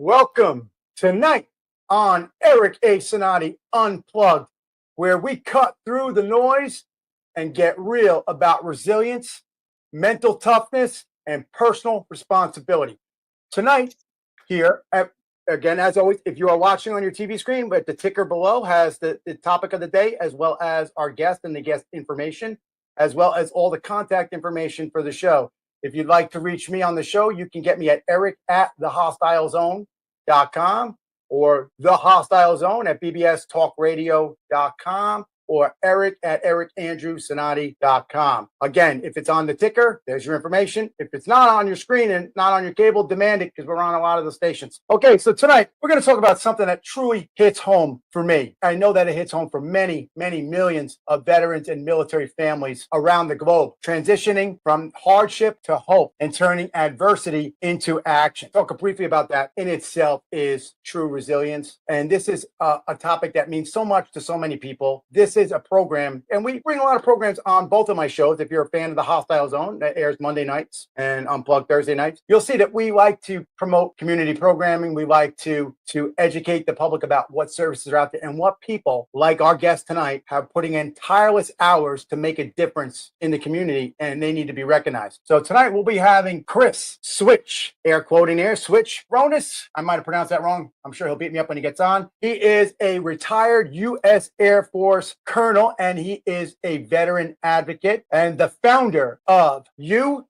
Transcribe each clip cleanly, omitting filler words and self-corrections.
Welcome tonight on Eric A. Cinotti Unplugged, where we cut through the noise and get real about resilience, mental toughness, and personal responsibility. Tonight, here, again, as always, if you are watching on your TV screen, but the ticker below has the topic of the day, as well as our guest and the guest information, as well as all the contact information for the show. If you'd like to reach me on the show, you can get me at eric@thehostilezone.com or The Hostile Zone at bbstalkradio.com or eric@ericandrewcinotti.com. Again, if it's on the ticker, there's your information. If it's not on your screen and not on your cable, demand it because we're on a lot of the stations. Okay, so tonight we're going to talk about something that truly hits home for me. I know that it hits home for many, many millions of veterans and military families around the globe, transitioning from hardship to hope and turning adversity into action. Talk briefly about that in itself is true resilience. And this is a topic that means so much to so many people. This is a program, and we bring a lot of programs on both of my shows. If you're a fan of the Hostile Zone, that airs Monday nights and Unplugged Thursday nights, you'll see that we like to promote community programming. We like to educate the public about what services are out there and what people like our guest tonight have putting in tireless hours to make a difference in the community, and they need to be recognized. So tonight we'll be having Chris Switch, air quoting there, Switch Roness. I might have pronounced that wrong. I'm sure he'll beat me up when he gets on. He is a retired U.S. Air Force colonel, and he is a veteran advocate and the founder of UMATR.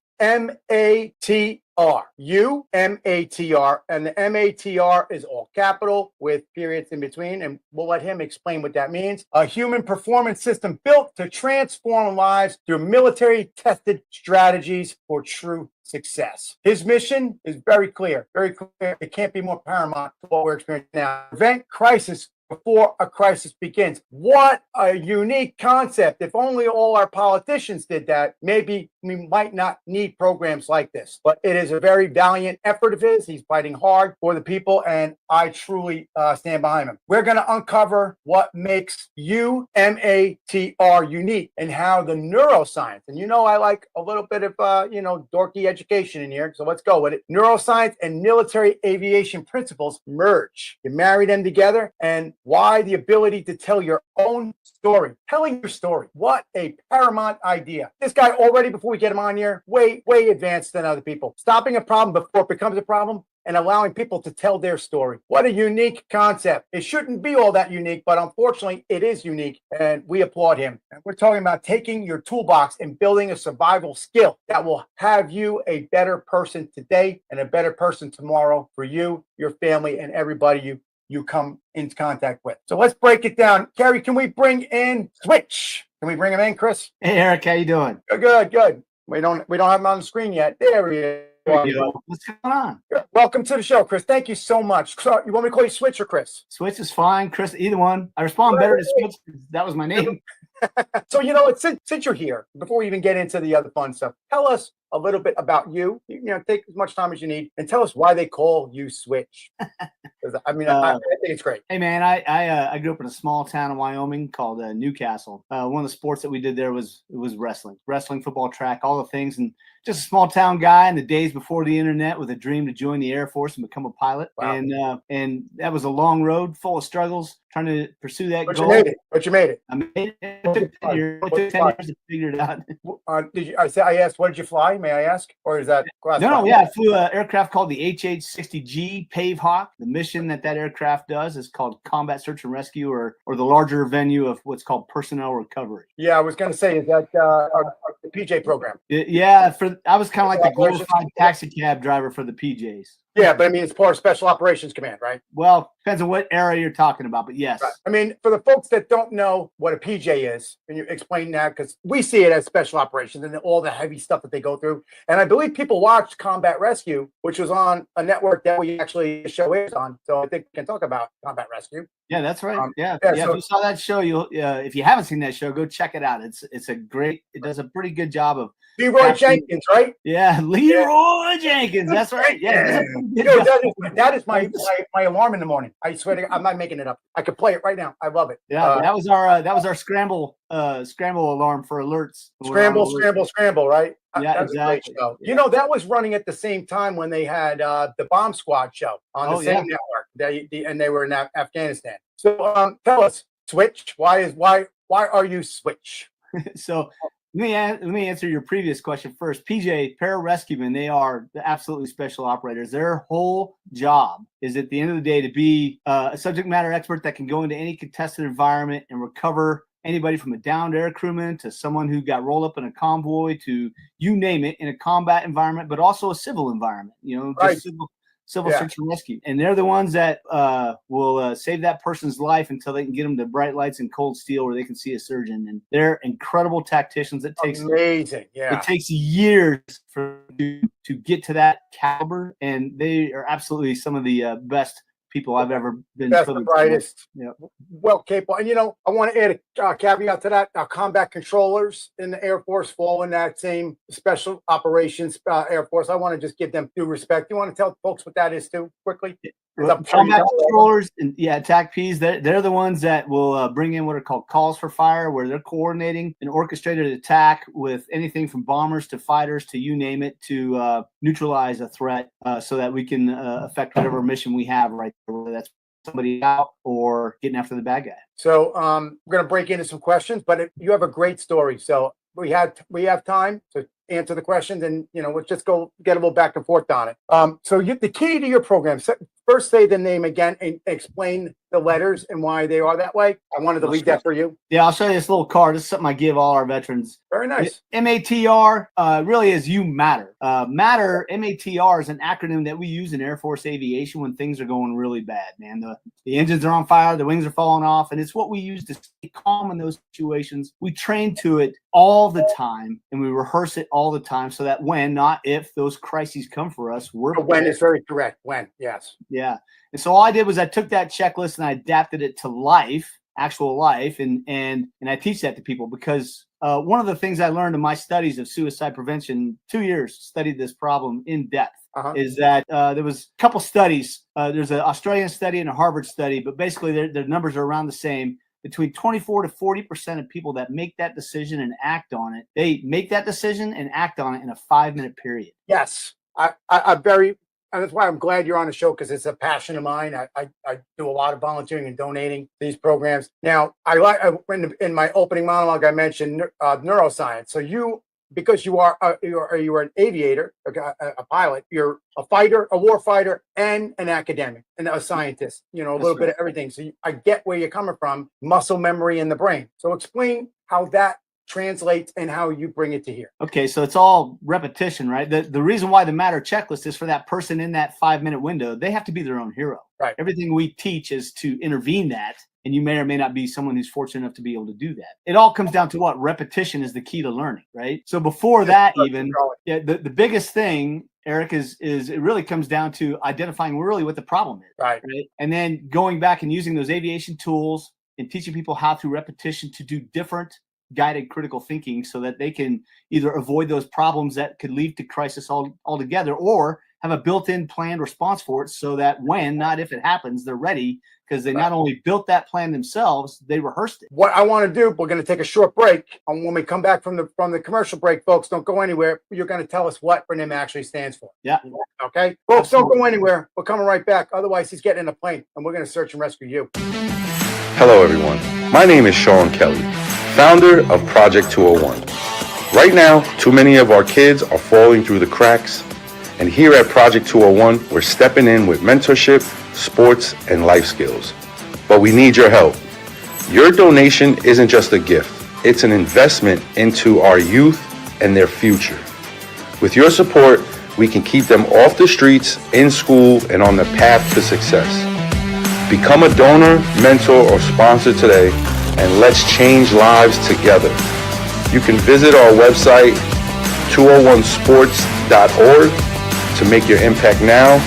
UMATR, and the MATR is all capital with periods in between, and we'll let him explain what that means. A human performance system built to transform lives through military tested strategies for true success. His mission is very clear, very clear. It can't be more paramount to what we're experiencing now. Prevent crisis before a crisis begins. What a unique concept. If only all our politicians did that, maybe we might not need programs like this. But it is a very valiant effort of his. He's fighting hard for the people, and I truly stand behind him. We're going to uncover what makes UMATR unique and how the neuroscience, and you know I like a little bit of, dorky education in here, so let's go with it. Neuroscience and military aviation principles merge. You marry them together, and why the ability to tell your own story. Telling your story. What a paramount idea. This guy already, before we get him on here, way advanced than other people. Stopping a problem before it becomes a problem and allowing people to tell their story. What a unique concept. It shouldn't be all that unique, but unfortunately it is unique, and we applaud him. And we're talking about taking your toolbox and building a survival skill that will have you a better person today and a better person tomorrow for you, your family, and everybody you come into contact with. So let's break it down. Carrie, can we bring in Switch? Can we bring him in, Chris? Hey, Eric, how you doing? Good. We don't have him on the screen yet. There he is. What's going on? Welcome to the show, Chris. Thank you so much. So, you want me to call you Switch or Chris? Switch is fine. Chris, either one. I respond better to Switch because that was my name. So, since you're here, before we even get into the other fun stuff, tell us a little bit about you. Take as much time as you need and tell us why they call you Switch. I think it's great. Hey, man, I grew up in a small town in Wyoming called Newcastle. One of the sports that we did there was wrestling, football, track, all the things. And just a small town guy in the days before the internet with a dream to join the Air Force and become a pilot. Wow. And that was a long road full of struggles trying to pursue that goal. But you made it. I made it. It took 10 years. It took 10 years to figure it out. I asked, what did you fly? May I ask? Or is that No, I flew an aircraft called the HH-60G Pave Hawk. The mission that aircraft does is called combat search and rescue, or the larger venue of what's called personnel recovery. Yeah, I was going to say, is that the PJ program? Yeah, I was kind of like the glorified taxi cab driver for the PJs. Yeah, but I mean, it's part of Special Operations Command, right? Well, depends on what area you're talking about, but yes. Right. I mean, for the folks that don't know what a PJ is, can you explain that? Because we see it as special operations and all the heavy stuff that they go through. And I believe people watched Combat Rescue, which was on a network that we actually show is on. So I think we can talk about Combat Rescue. Yeah, that's right. Yeah. So, If you saw that show, you'll. If you haven't seen that show, go check it out. It's a great. It does a pretty good job of. Leroy Jenkins, right? Yeah, Leroy Jenkins. That's right. Yeah, that is my alarm in the morning. I swear to God, I'm not making it up. I could play it right now. I love it. Yeah, that was our scramble alarm for alerts. Scramble, right? Yeah, exactly. Yeah. You know, that was running at the same time when they had the Bomb Squad show on the same network. And they were in Afghanistan. So tell us, Switch. Why are you Switch? So let me answer your previous question first. PJ, pararescuemen, they are absolutely special operators. Their whole job is at the end of the day to be a subject matter expert that can go into any contested environment and recover anybody from a downed air crewman to someone who got rolled up in a convoy to you name it in a combat environment, but also a civil environment, just civil search and rescue. And they're the ones that will save that person's life until they can get them to bright lights and cold steel where they can see a surgeon. And they're incredible tacticians. It takes amazing. Yeah. It takes years for to get to that caliber. And they are absolutely some of the best people I've ever been. Best, the brightest, well capable. And I want to add a caveat to that. Our combat controllers in the Air Force fall in that same special operations Air Force. I want to just give them due respect. You want to tell folks what that is too, quickly? Combat controllers and attack Ps. They're the ones that will bring in what are called calls for fire, where they're coordinating an orchestrated attack with anything from bombers to fighters to you name it to neutralize a threat, so that we can affect whatever mission we have right there, whether that's somebody out or getting after the bad guy. So we're going to break into some questions, but you have a great story. So we have time to answer the questions, and let's just go get a little back and forth on it. So the key to your program. First, say the name again and explain the letters and why they are that way. I wanted to leave that for you. Yeah, I'll show you this little card. This is something I give all our veterans. Very nice. MATR really is you matter. Matter, MATR is an acronym that we use in Air Force aviation when things are going really bad, man. The engines are on fire, the wings are falling off, and it's what we use to stay calm in those situations. We train to it all the time, and we rehearse it all the time so that when, not if, those crises come for us, we're prepared. When is very correct. When, yes. Yeah. And so all I did was I took that checklist and I adapted it to life, actual life, and I teach that to people because one of the things I learned in my studies of suicide prevention, 2 years studied this problem in depth, is that there was a couple studies. There's an Australian study and a Harvard study, but basically their numbers are around the same. Between 24 to 40% of people that make that decision and act on it, they make that decision and act on it in a 5-minute period. Yes, and that's why I'm glad you're on the show, because it's a passion of mine. I do a lot of volunteering and donating these programs. Now, in my opening monologue, I mentioned neuroscience. So because you are an aviator, a pilot, you're a fighter, a war fighter, and an academic and a scientist. A little bit of everything. So I get where you're coming from. Muscle memory in the brain. So explain how that translates and how you bring it to here. Okay, so it's all repetition, right? The reason why the matter checklist is for that person in that 5-minute window. They have to be their own hero. Right. Everything we teach is to intervene that, and you may or may not be someone who's fortunate enough to be able to do that. It all comes down to what? Repetition is the key to learning, right? So before that, even the biggest thing, Eric, is it really comes down to identifying really what the problem is. Right. And then going back and using those aviation tools and teaching people how through repetition to do different guided critical thinking so that they can either avoid those problems that could lead to crisis altogether, or have a built-in planned response for it so that when, not if it happens, they're ready, because they not only built that plan themselves, they rehearsed it. What I want to do, we're going to take a short break. And when we come back from the commercial break, folks, don't go anywhere. You're going to tell us what acronym actually stands for. Yeah. Okay? Folks, don't go anywhere. We're coming right back. Otherwise, he's getting in a plane, and we're going to search and rescue you. Hello, everyone. My name is Sean Kelly, founder of Project 201. Right now, too many of our kids are falling through the cracks, and here at Project 201, we're stepping in with mentorship, sports, and life skills. But we need your help. Your donation isn't just a gift, it's an investment into our youth and their future. With your support, we can keep them off the streets, in school, and on the path to success. Become a donor, mentor, or sponsor today, and let's change lives together. You can visit our website, 201sports.org, to make your impact now,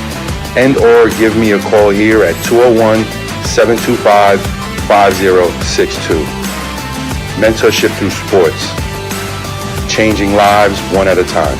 and or give me a call here at 201-725-5062. Mentorship through sports. Changing lives one at a time.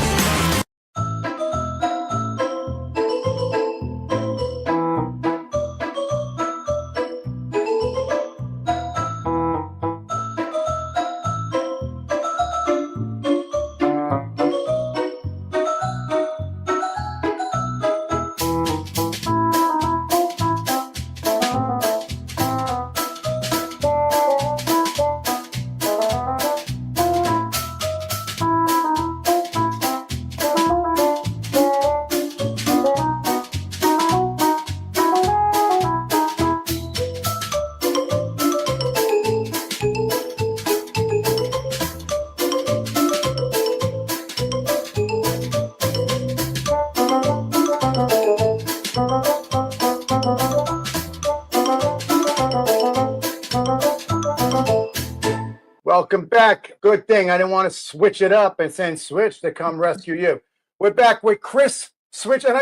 Welcome back. Good thing I didn't want to switch it up and send Switch to come rescue you. We're back with Chris Switch, and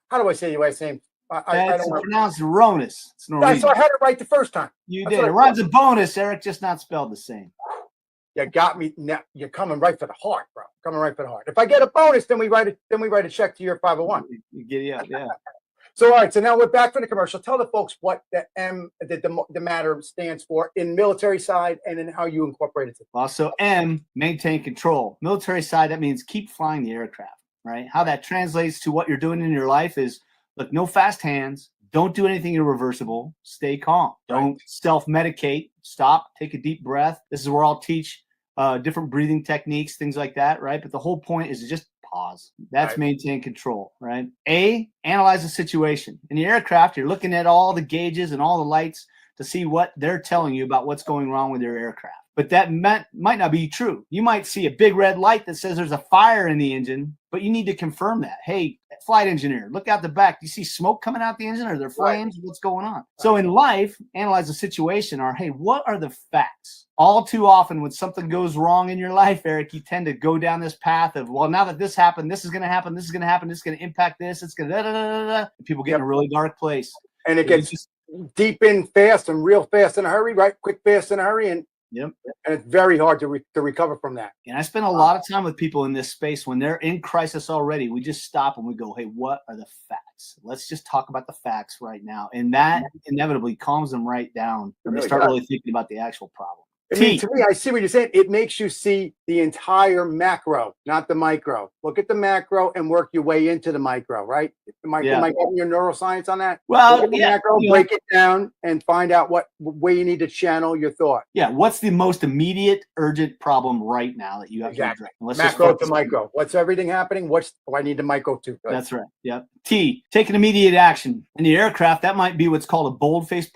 how do I say your last name? I It's don't know. pronounced Roness. It's Norwegian. So I had it right the first time. You That's did. It what runs a bonus, Eric, just not spelled the same. You got me. Now you're coming right for the heart, bro. Coming right for the heart. If I get a bonus, then we write it. Then we write a check to your 501. You get it, yeah. So all right. So now we're back from the commercial. Tell the folks what the the matter stands for in military side, and then how you incorporate it. Also, M, maintain control. Military side, that means keep flying the aircraft, right? How that translates to what you're doing in your life is, look, no fast hands. Don't do anything irreversible. Stay calm. Don't self-medicate. Stop. Take a deep breath. This is where I'll teach different breathing techniques, things like that, right? But the whole point is to just pause. That's maintain control, right? A, analyze the situation. In the aircraft, you're looking at all the gauges and all the lights to see what they're telling you about what's going wrong with your aircraft. But that might not be true. You might see a big red light that says there's a fire in the engine, but you need to confirm that. Hey, flight engineer, look out the back. Do you see smoke coming out the engine? Are there flames? What's going on? So in life, analyze the situation, or hey, what are the facts? All too often when something goes wrong in your life, Eric, you tend to go down this path of, well, now that this happened, this is going to happen, this is going to happen, this is going to impact this, it's going to da-da-da-da-da. People get in a really dark place. And it gets deep in fast and real fast in a hurry, right? Quick, fast in a hurry. And Yep. And it's very hard to recover from that. And I spend a lot of time with people in this space when they're in crisis already. We just stop and we go, hey, what are the facts? Let's just talk about the facts right now. And that inevitably calms them right down when they start really thinking about the actual problem. I mean, to me, I see what you're saying. It makes you see the entire macro, not the micro. Look at the macro and work your way into the micro, right? Am I getting your neuroscience on that? Well, macro, break it down and find out where you need to channel your thought. Yeah, what's the most immediate, urgent problem right now that you have to address? Macro to micro. What's everything happening? What do I need the micro to? That's right. Yeah. T, take an immediate action. In the aircraft, that might be what's called a boldface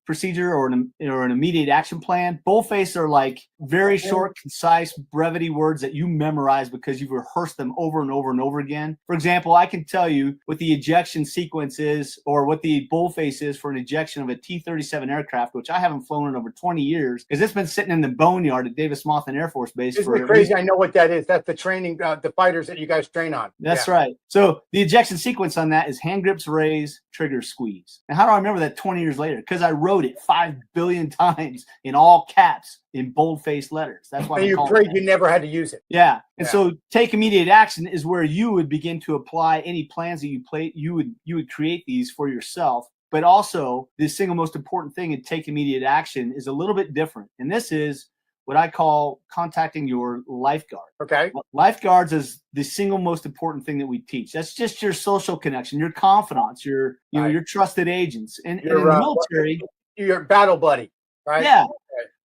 procedure or an immediate action plan. Boldface are like very short, concise, brevity words that you memorize because you've rehearsed them over and over and over again. For example, I can tell you what the ejection sequence is or what the boldface is for an ejection of a T-37 aircraft, which I haven't flown in over 20 years because it's been sitting in the boneyard at Davis-Monthan Air Force Base. Isn't it crazy? I know what that is. That's the training, the fighters that you guys train on. That's right. So the ejection sequence on that is hand grips raise, trigger squeeze. And how do I remember that 20 years later? Because I wrote it 5 billion times in all caps in boldface letters. That's why you prayed you never had to use it. Yeah. And so take immediate action is where you would begin to apply any plans that you would create these for yourself. But also the single most important thing in take immediate action is a little bit different. And this is what I call contacting your lifeguard. Okay. Lifeguards is the single most important thing that we teach. That's just your social connection, your confidants, your trusted agents. And in the military, your battle buddy, right? Yeah.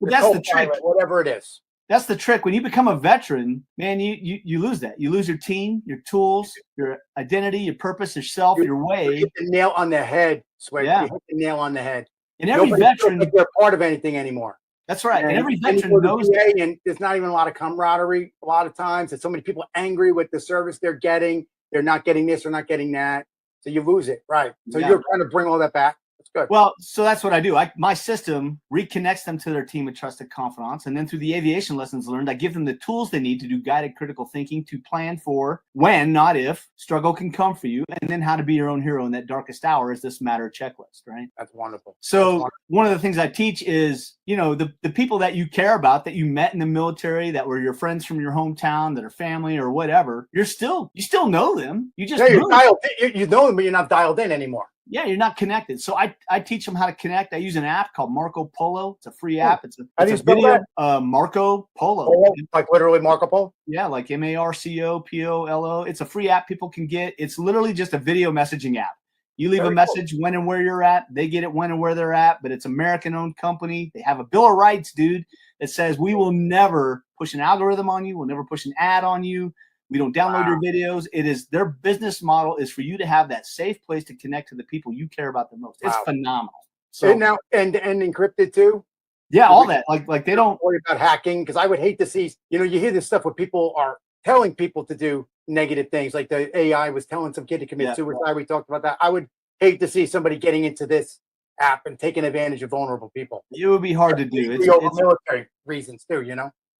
But that's the trick. Whatever it is. That's the trick. When you become a veteran, man, you lose that. You lose your team, your tools, your identity, your purpose, yourself, your way. You hit the nail on the head, Sway. Yeah. You hit the nail on the head. And every veteran, like they're part of anything anymore. That's right. And every veteran knows that. And there's not even a lot of camaraderie a lot of times. There's so many people angry with the service they're getting. they're not getting this or not getting that. So you lose it. Right. So Yeah. you're trying to bring all that back. That's good. Well, so that's what I do. My system reconnects them to their team of trusted confidants. And then through the aviation lessons learned, I give them the tools they need to do guided critical thinking to plan for when, not if, struggle can come for you. And then how to be your own hero in that darkest hour is this matter checklist, right? That's wonderful. So one of the things I teach is, the people that you care about, that you met in the military, that were your friends from your hometown, that are family or whatever, you still know them. You just you're dialed in. You know them, but you're not dialed in anymore. Yeah, you're not connected. So I teach them how to connect. I use an app called Marco Polo. It's a free app. It's a video. Marco Polo. Like literally Marco Polo? Yeah, like MarcoPolo. It's a free app people can get. It's literally just a video messaging app. You leave a message when and where you're at. They get it when and where they're at, but it's American-owned company. They have a Bill of Rights, dude, that says we will never push an algorithm on you. We'll never push an ad on you. We don't download your videos. It is their business model is for you to have that safe place to connect to the people you care about the most. It's phenomenal. So and now and encrypted too. Yeah, all that. Like they don't worry about hacking, because I would hate to see. You hear this stuff where people are telling people to do negative things, like the AI was telling some kid to commit suicide. We talked about that. I would hate to see somebody getting into this app and taking advantage of vulnerable people. It would be hard to do. It's military reasons too,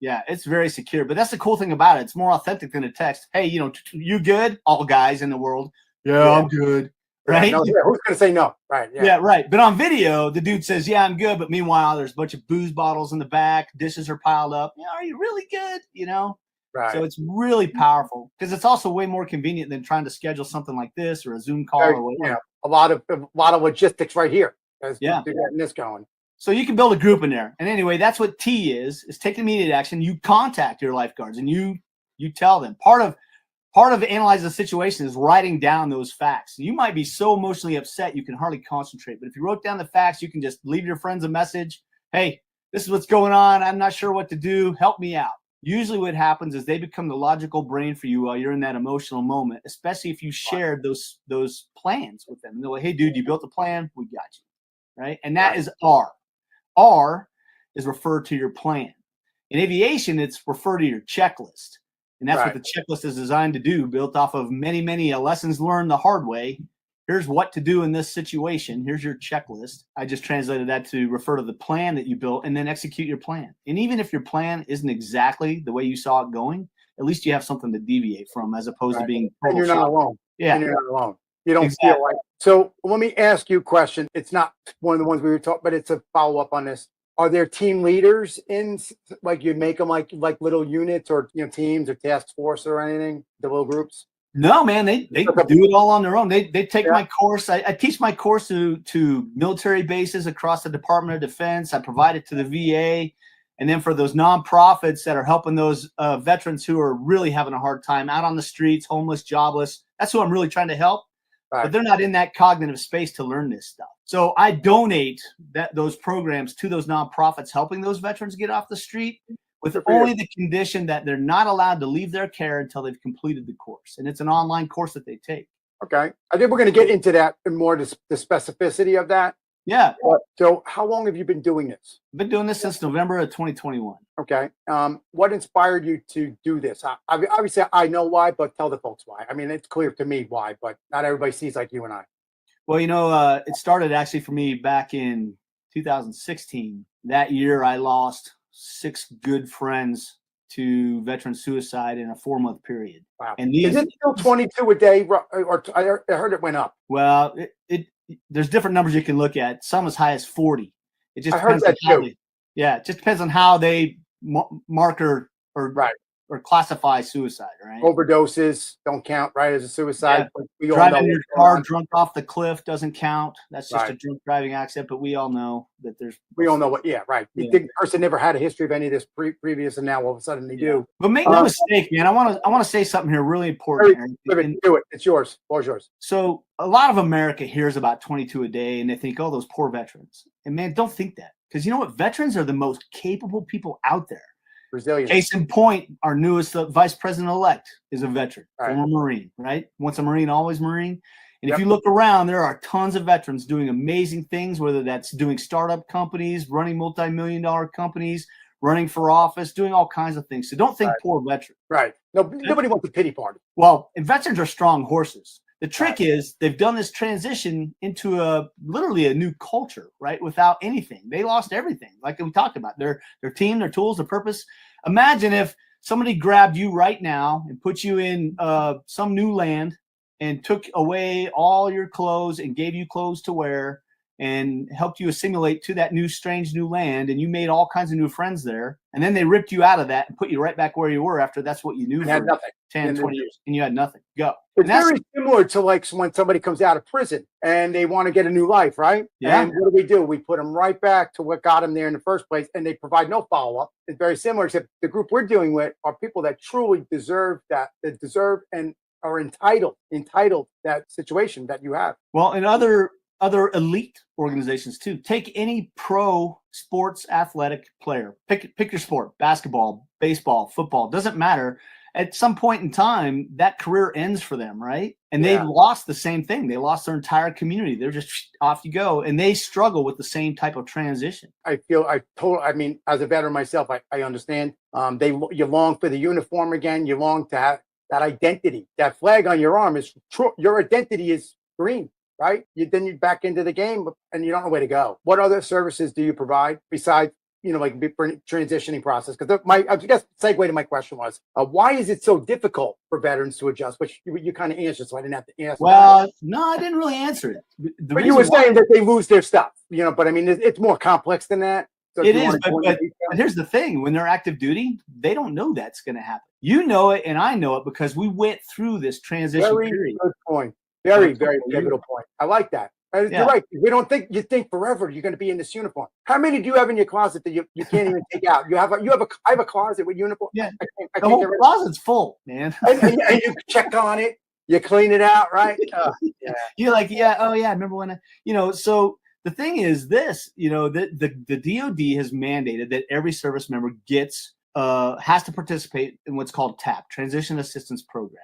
Yeah, it's very secure, but that's the cool thing about it. It's more authentic than a text. Hey, you good? All guys in the world. Yeah, I'm good. Right? No, who's going to say no? Right. Yeah, right. But on video, the dude says, yeah, I'm good. But meanwhile, there's a bunch of booze bottles in the back. Dishes are piled up. Are you really good? Right. So it's really powerful because it's also way more convenient than trying to schedule something like this or a Zoom call or whatever. Yeah, a lot of logistics right here. Yeah. Getting this going. So you can build a group in there. And anyway, that's what T is take immediate action. You contact your lifeguards and you tell them. Part of analyzing the situation is writing down those facts. You might be so emotionally upset you can hardly concentrate. But if you wrote down the facts, you can just leave your friends a message. Hey, this is what's going on. I'm not sure what to do. Help me out. Usually what happens is they become the logical brain for you while you're in that emotional moment, especially if you shared those plans with them. And they're like, hey, dude, you built a plan. We got you. Right. And that is R. R is refer to your plan. In aviation, it's refer to your checklist. And that's what the checklist is designed to do, built off of many, many lessons learned the hard way. Here's what to do in this situation. Here's your checklist. I just translated that to refer to the plan that you built and then execute your plan. And even if your plan isn't exactly the way you saw it going, at least you have something to deviate from as opposed to being. And you're not alone. Yeah. And you're not alone. You don't feel like. So let me ask you a question. It's not one of the ones we were talking, but it's a follow up on this. Are there team leaders in, like you make them like little units or teams or task force or anything, the little groups? No, man, they do it all on their own. They take my course. I teach my course to military bases across the Department of Defense. I provide it to the VA. And then for those nonprofits that are helping those veterans who are really having a hard time out on the streets, homeless, jobless, that's who I'm really trying to help. Right. But they're not in that cognitive space to learn this stuff. So I donate those programs to those nonprofits helping those veterans get off the street with only the condition that they're not allowed to leave their care until they've completed the course. And it's an online course that they take. Okay. I think we're going to get into that and more the specificity of that. Yeah. So how long have you been doing this? I've been doing this since November of 2021. Okay. What inspired you to do this? Obviously, I know why, but tell the folks why. I mean, it's clear to me why, but not everybody sees like you and I. Well, it started actually for me back in 2016. That year, I lost 6 good friends to veteran suicide in a 4-month period. Wow. And is it still 22 a day? Or I heard it went up. Well, there's different numbers you can look at. Some as high as 40. It just depends on how it just depends on how they mark or classify suicide, right? Overdoses don't count, right, as a suicide. Yeah. Driving your car drunk off the cliff doesn't count. That's just a drunk driving accident, but we all know that there's... We all know what, The person never had a history of any of this previous, and now all of a sudden they do. But make no mistake, man, I want to say something here really important. Do it. It's yours. Floor's yours. So a lot of America hears about 22 a day, and they think, oh, those poor veterans. And man, don't think that. Because you know what? Veterans are the most capable people out there. Resilient. Case in point, our newest vice president-elect is a veteran, former Marine, right? Once a Marine, always Marine. And if you look around, there are tons of veterans doing amazing things, whether that's doing startup companies, running multi-million-dollar companies, running for office, doing all kinds of things. So don't think poor veteran. Right. No, nobody wants a pity party. Well, and veterans are strong horses. The trick is they've done this transition into literally a new culture, right? Without anything. They lost everything. Like we talked about, their team, their tools, their purpose. Imagine if somebody grabbed you right now and put you in some new land and took away all your clothes and gave you clothes to wear and helped you assimilate to that strange new land, and you made all kinds of new friends there, and then they ripped you out of that and put you right back where you were after that's what you knew for nothing. 10, 20 years, and you had nothing. Go. It's very similar to like when somebody comes out of prison and they want to get a new life, right? Yeah. And what do? We put them right back to what got them there in the first place, and they provide no follow-up. It's very similar, except the group we're dealing with are people that truly deserve that deserve and are entitled that situation that you have. Well, and other elite organizations too. Take any pro sports athletic player. Pick your sport: basketball, baseball, football. Doesn't matter. At some point in time, that career ends for them, right? And they lost the same thing. They lost their entire community. They're just off you go, and they struggle with the same type of transition. I mean, as a veteran myself, I understand. You long for the uniform again. You long to have that identity. That flag on your arm is true. Your identity is green. Right? Then you're back into the game and you don't know where to go. What other services do you provide besides, like transitioning process? Because I guess segue to my question was, why is it so difficult for veterans to adjust? Which you kind of answered, so I didn't have to answer. Well, no, I didn't really answer it. But you were saying that they lose their stuff, but I mean, it's more complex than that. So it is, but here's the thing. When they're active duty, they don't know that's going to happen. You know it, and I know it because we went through this transition period. Good point. Very, very pivotal point. I like that. You're right. We don't think you think forever you're going to be in this uniform. How many do you have in your closet that you can't even take out? I have a closet with uniform. Yeah, the whole closet's full, man. and you check on it, you clean it out, right? Yeah. You're like, I remember when So the thing is this, the DoD has mandated that every service member has to participate in what's called TAP, Transition Assistance Program.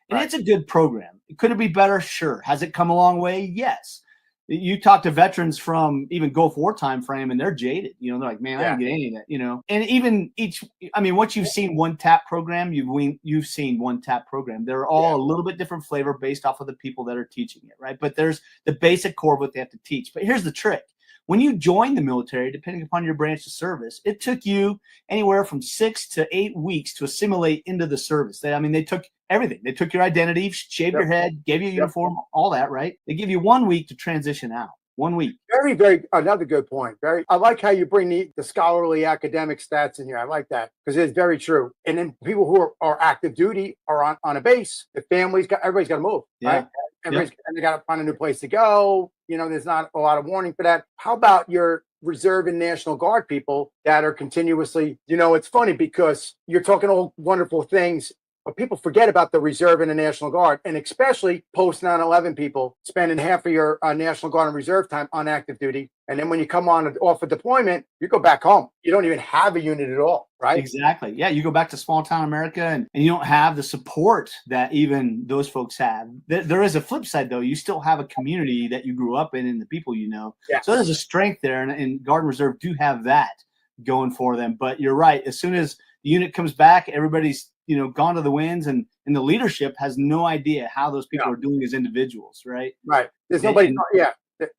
And it's a good program. Could it be better? Sure. Has it come a long way? Yes. You talk to veterans from even Gulf War time frame, and they're jaded. They're like, man, I didn't get any of that. And even once you've seen one TAP program, you've seen one TAP program. They're all a little bit different flavor based off of the people that are teaching it, right? But there's the basic core of what they have to teach. But here's the trick. When you join the military, depending upon your branch of service, it took you anywhere from 6 to 8 weeks to assimilate into the service. They took everything. They took your identity, shaved your head, gave you a uniform, all that, right? They give you 1 week to transition out. 1 week. Very, very, another good point. I like how you bring the scholarly academic stats in here. I like that because it's very true. And then people who are active duty are on a base. The everybody's got to move, right? And they got to find a new place to go. There's not a lot of warning for that. How about your Reserve and National Guard people that are continuously, it's funny because you're talking all wonderful things, but people forget about the Reserve and the National Guard, and especially post 9/11 people spending half of your National Guard and Reserve time on active duty. And then when you come off a deployment, you go back home. You don't even have a unit at all, right? Exactly. Yeah, you go back to small town America and you don't have the support that even those folks have. There is a flip side, though. You still have a community that you grew up in and the people you know. Yeah. So there's a strength there, and Guard and Reserve do have that going for them. But you're right. As soon as the unit comes back, everybody's gone to the winds, and the leadership has no idea how those people are doing as individuals, right? Right. There's nobody.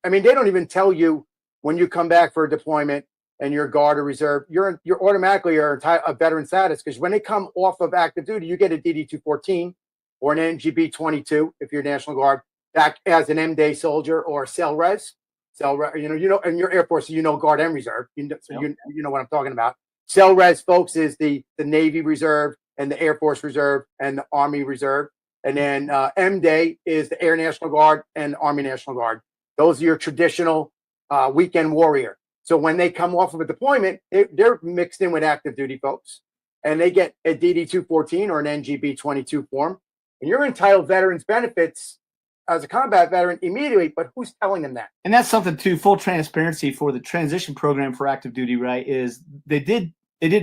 They don't even tell you when you come back for a deployment and you're Guard or Reserve, you're automatically a veteran status, because when they come off of active duty, you get a DD-214 or an NGB-22 if you're National Guard, back as an M-Day soldier or cell res. And your Air Force, Guard and Reserve. You know what I'm talking about. Cell res, folks, is the Navy Reserve and the Air Force Reserve and the Army Reserve. And then M-Day is the Air National Guard and Army National Guard. Those are your traditional weekend warrior. So when they come off of a deployment, they're mixed in with active duty folks, and they get a DD-214 or an NGB-22 form. And you're entitled veterans benefits as a combat veteran immediately, but who's telling them that? And that's something too, full transparency for the transition program for active duty, right, is they did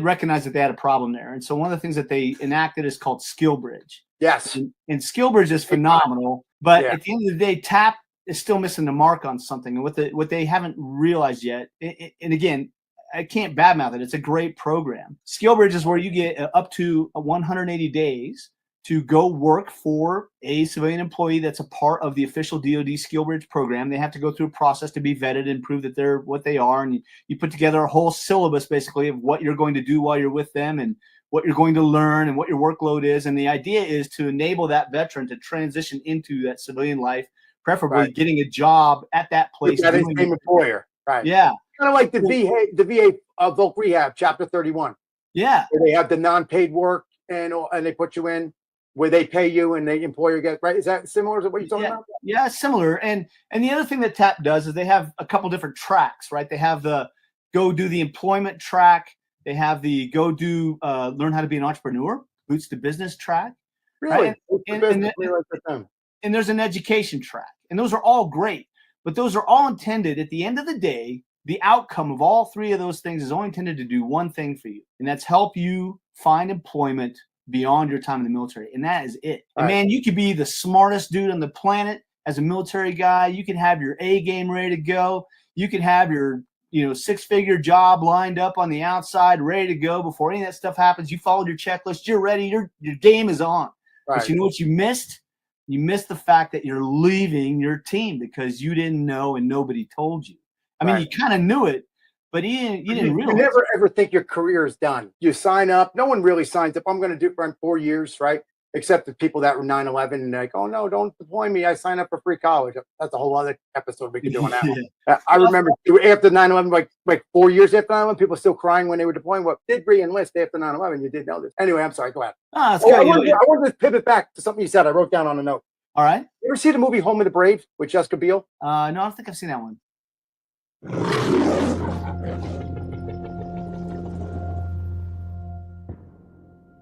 recognize that they had a problem there. And so one of the things that they enacted is called Skill Bridge. Yes. And Skill Bridge is phenomenal, but at the end of the day, TAP is still missing the mark on something. And what they haven't realized yet, and again, I can't badmouth it. It's a great program. SkillBridge is where you get up to 180 days to go work for a civilian employee that's a part of the official DoD SkillBridge program. They have to go through a process to be vetted and prove that they're what they are. And you put together a whole syllabus basically of what you're going to do while you're with them and what you're going to learn and what your workload is. And the idea is to enable that veteran to transition into that civilian life, preferably getting a job at that place. That is same employer. Right. Yeah. Kind of like the VA Voc Rehab, Chapter 31. Yeah. Where they have the non-paid work and they put you in where they pay you and the employer gets, right? Is that similar to what you're talking about? Yeah, similar. And the other thing that TAP does is they have a couple different tracks, right? They have the go do the employment track. They have the go do learn how to be an entrepreneur, boots to business track. Really? Right? And there's an education track. And those are all great. But those are all intended at the end of the day, the outcome of all three of those things is only intended to do one thing for you. And that's help you find employment beyond your time in the military. And that is it. And man, you could be the smartest dude on the planet as a military guy. You can have your A game ready to go. You can have your, 6-figure job lined up on the outside, ready to go before any of that stuff happens. You followed your checklist. You're ready. Your game is on. Right. But you know what you missed? You missed the fact that you're leaving your team because you didn't know and nobody told you. I mean, you kind of knew it, but you didn't realize. You never ever think your career is done. You sign up. No one really signs up. I'm going to do it for 4 years, right? Except the people that were 9/11 and like, oh no, don't deploy me. I signed up for free college. That's a whole other episode we could do on that. I remember after 9/11, like 4 years after 9/11, people were still crying when they were deploying. What did re-enlist after 9/11? You did know this. Anyway, I'm sorry. Go ahead. I wanted to pivot back to something you said. I wrote down on a note. All right. You ever see the movie Home of the Brave with Jessica Biel? No, I don't think I've seen that one.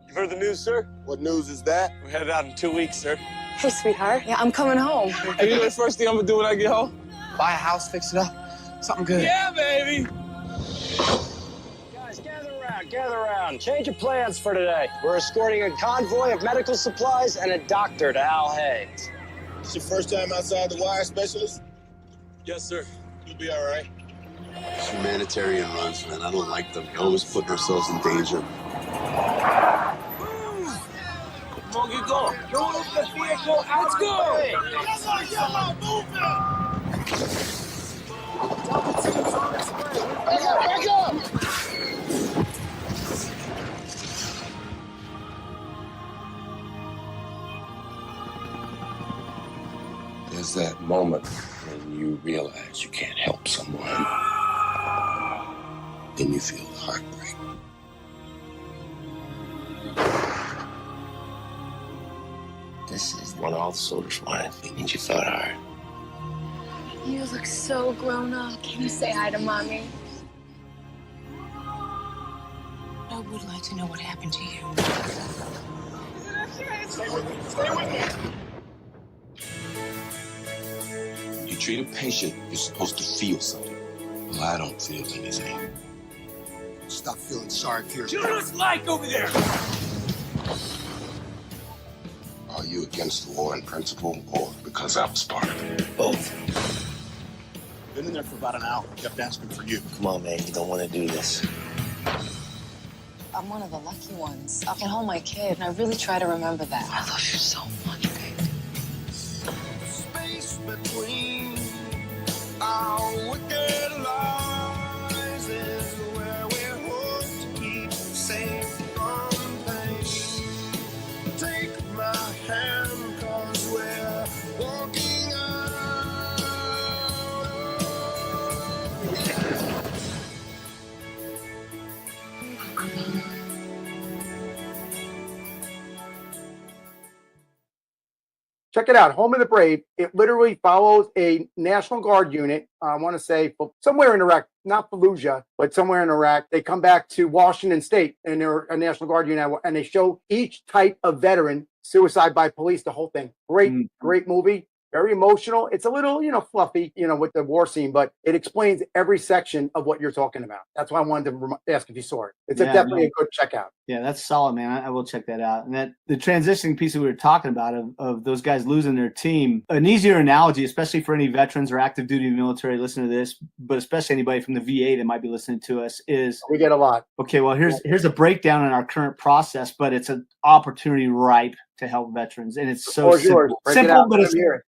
You've heard the news, sir? What news is that? We're headed out in 2 weeks, sir. Hey, sweetheart. Yeah, I'm coming home. Hey, you know the first thing I'm gonna do when I get home? Buy a house, fix it up. Something good. Yeah, baby! Guys, gather around. Change of plans for today. We're escorting a convoy of medical supplies and a doctor to Al Hayes. It's your first time outside the wire, specialist? Yes, sir. You'll be all right. It's humanitarian runs, man. I don't like them. We're always putting ourselves in danger. Come on, get going. Let's go! Back up! There's that moment when you realize you can't help someone. Then you feel the heartbreak. This is when all the soldiers wanted. They need you felt hard. You look so grown up. Can you say hi to mommy? I would like to know what happened to you. Stay with me. Stay with me. You treat a patient, you're supposed to feel something. Well, I don't feel anything. Stop feeling sorry for yourself. Shoot us like over there! Are you against the war in principle or because I was part of it? Both. Been in there for about an hour. Kept asking for you. Come on, man, you don't want to do this. I'm one of the lucky ones. I can hold my kid, and I really try to remember that. I love you so much, babe. Space between our wicked lives is where we're hooked to keep safe from pain. Take my hand, 'cause we're walking out. Check it out, Home of the Brave. It literally follows a National Guard unit, I want to say somewhere in Iraq, not Fallujah, but somewhere in Iraq. They come back to Washington State and they're a National Guard unit, and they show each type of veteran, suicide by police, the whole thing. Great movie. very emotional. It's a little, fluffy, with the war scene, but it explains every section of what you're talking about. That's why I wanted to ask if you saw it. It's definitely a good checkout. Yeah, that's solid, man. I will check that out. And that the transitioning piece that we were talking about of those guys losing their team, an easier analogy, especially for any veterans or active duty military listening to this, but especially anybody from the VA that might be listening to us, is we get a lot. Okay, well, here's a breakdown in our current process, but it's an opportunity ripe to help veterans, and it's so simple.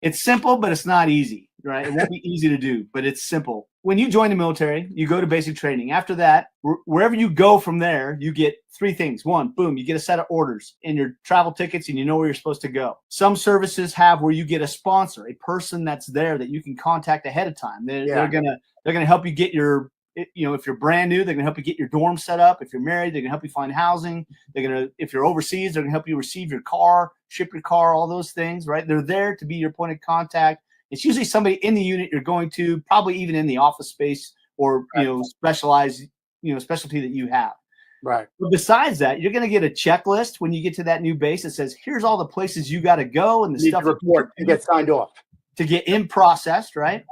It's simple, but it's not easy, right? It won't be easy to do, but it's simple. When you join the military, you go to basic training. After that, wherever you go from there, you get three things. One, boom, you get a set of orders and your travel tickets, and you know where you're supposed to go. Some services have where you get a sponsor, a person that's there that you can contact ahead of time. They're gonna help you get your, if you're brand new, they're gonna help you get your dorm set up. If you're married, they're gonna help you find housing. If you're overseas, they're gonna help you receive your car, ship your car, all those things, right? They're there to be your point of contact. It's usually somebody in the unit you're going to, probably even in the office space or specialized, specialty that you have. Right. But besides that, you're going to get a checklist when you get to that new base that says, here's all the places you got to go and the stuff to report to get signed off, to get in processed, right?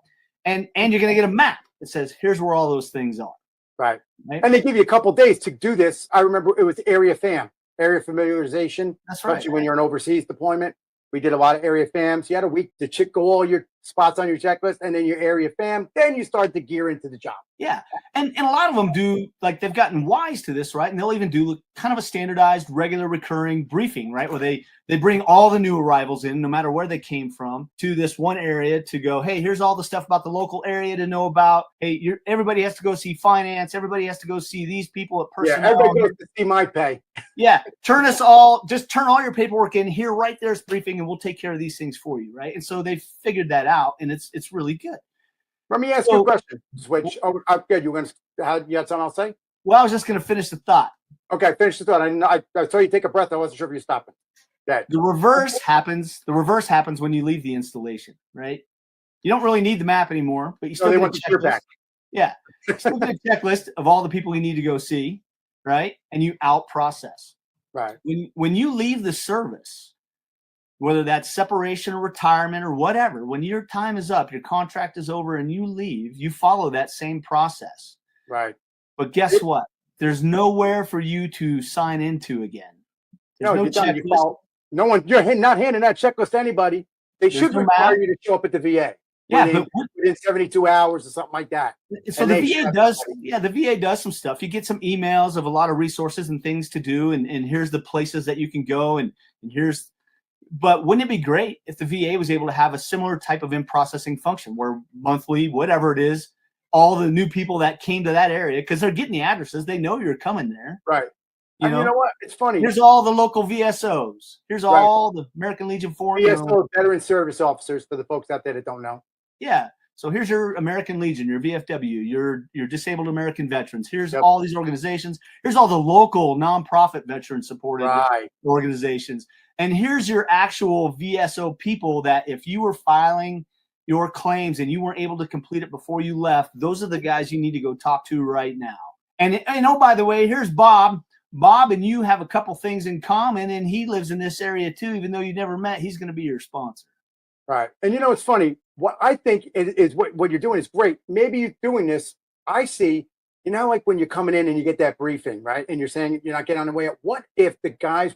And you're going to get a map that says, here's where all those things are. Right. And they give you a couple of days to do this. I remember it was area familiarization. That's right. Especially when you're in overseas deployment. We did a lot of area fams. You had a week to go all your spots on your checklist, and then your area fam. Then you start to gear into the job. Yeah. And a lot of them do, like, they've gotten wise to this, right? And they'll even do kind of a standardized, regular, recurring briefing, right? Where they bring all the new arrivals in, no matter where they came from, to this one area to go, hey, here's all the stuff about the local area to know about. Hey, everybody has to go see finance. Everybody has to go see these people at personnel. Yeah, everybody goes to see my pay. Yeah. Turn all your paperwork in here, right there's briefing, and we'll take care of these things for you, right? And so they've figured that out, and it's really good. Let me ask you a question. Switch. Oh, good. You had something else to say? Well, I was just going to finish the thought. Okay, finish the thought. I saw you take a breath. I wasn't sure if you were stopping. Okay. The reverse happens when you leave the installation, right? You don't really need the map anymore, but you still they want the gear back. Yeah. You still get a checklist of all the people you need to go see, right? And you out process. Right. When you leave the service, whether that's separation or retirement or whatever, when your time is up, your contract is over and you leave, you follow that same process. Right. But guess what? There's nowhere for you to sign into again. There's no checklist. No one, you're not handing that checklist to anybody. They should require you to show up at the VA. Yeah, but within 72 hours or something like that. So the VA does some stuff. You get some emails of a lot of resources and things to do, and here's the places that you can go, and here's. But wouldn't it be great if the VA was able to have a similar type of in-processing function where monthly, whatever it is, all the new people that came to that area, because they're getting the addresses, they know you're coming there. Right. You know what? It's funny. Here's all the local VSOs. Here's all the American Legion Foreign. VSO, Veteran Service Officers, for the folks out there that don't know. Yeah. So here's your American Legion, your VFW, your Disabled American Veterans. Here's all these organizations. Here's all the local nonprofit veteran supported organizations. And here's your actual VSO people that if you were filing your claims and you weren't able to complete it before you left, those are the guys you need to go talk to right now. And by the way, here's Bob. Bob and you have a couple things in common, and he lives in this area too, even though you never met. He's going to be your sponsor. Right. And it's funny. What I think is what you're doing is great. Maybe you're doing this. I see, like when you're coming in and you get that briefing, right? And you're saying you're not getting on the way up. What if the guys,